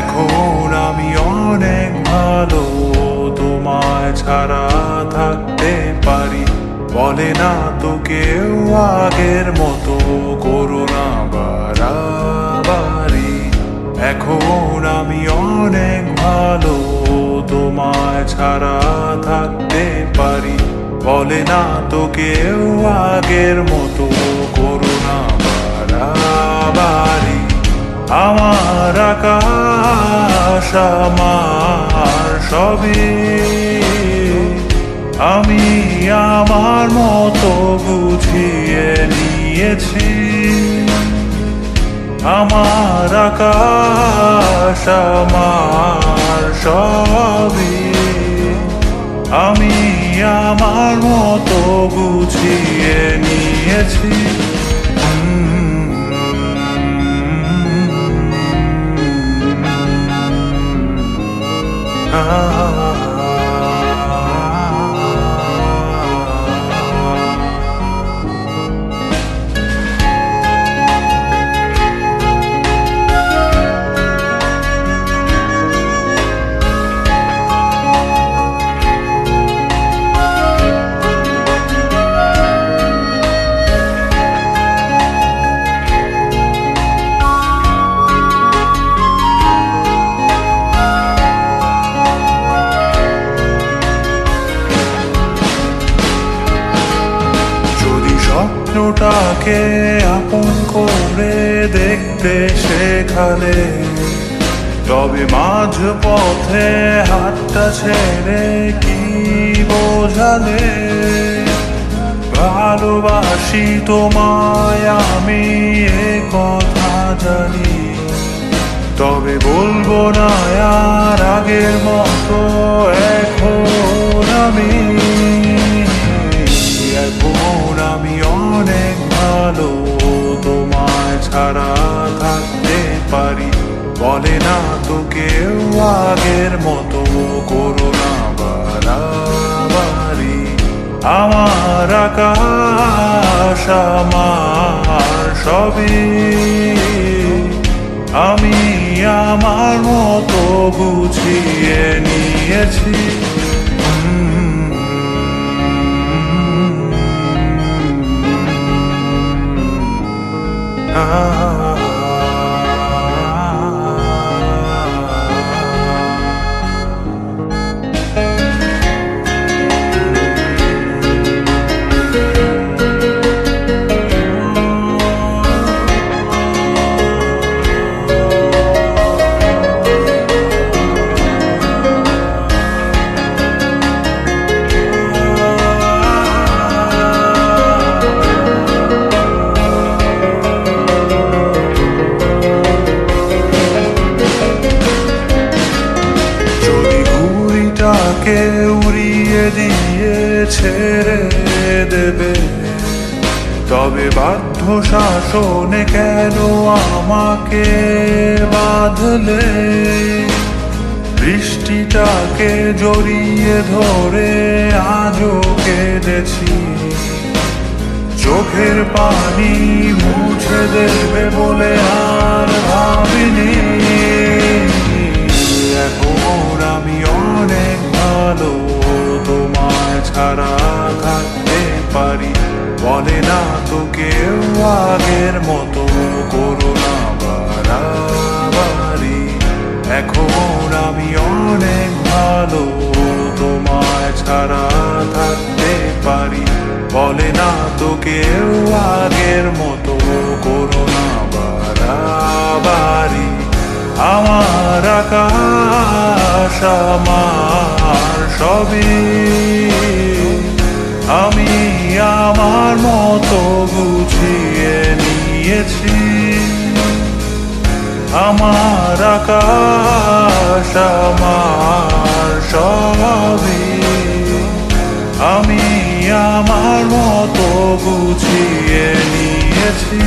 এখন আমি অনেক ভালো, তোমায় ছাড়া থাকতে পারি। বলে না তো কেউ আগের মতো করো না বাড়াবাড়ি। এখন আমি অনেক ভালো, তোমায় ছাড়া থাকতে পারি। বলে না তো কেউ আগের মতো করো না বাড়াবাড়ি। আমার আকাশ আমার সবই, আমি আমার মতো বুঝিয়ে নিয়েছি। আমার আকাশ আমার সবই, আমি আমার মতো বুঝিয়ে নিয়েছি। স্বপ্নটাকে আপন করে দেখতে শেখালে, তবে মাঝ পথে হাতটা ছেড়ে কি বোঝালে? ভালোবাসি তোমায় আমি এ কথা জানি, তবে বলবো না আর আগের মতো এখন আমি। এখন আমি অনেক ভালো, তোমায় ছাড়া থাকতে পারি। বলে না তো কেউ আগের মতো করো না বাড়াবাড়ি। আমার আকাশ আমার সবই, আমি আমার মতো বুঝিয়ে নিয়েছি। উড়িয়ে দিয়ে ছেড়ে দেবে, তবে বাধ্য শাসনে কেন আমাকে বাঁধলে? বৃষ্টিটাকে জড়িয়ে ধরে আজও কেঁদেছি, চোখের পানি মুছে দেবে বলে আর ভাবিনি। এখন আমি অনেক ভালো, তোমায় ছাড়া থাকতে পারি। বলে না তো কেউ আগের মতো করো না বাড়াবাড়ি। এখন আমি অনেক ভালো, তোমায় ছাড়া থাকতে পারি। বলে না তো কেউ আগের মতো করো না বাড়াবাড়ি। আমার আকাশ আমার সবই, আমি আমার মতো বুঝিয়ে নিয়েছি। আমার আকাশ আমার সবই, আমি আমার মতো বুঝিয়ে নিয়েছি।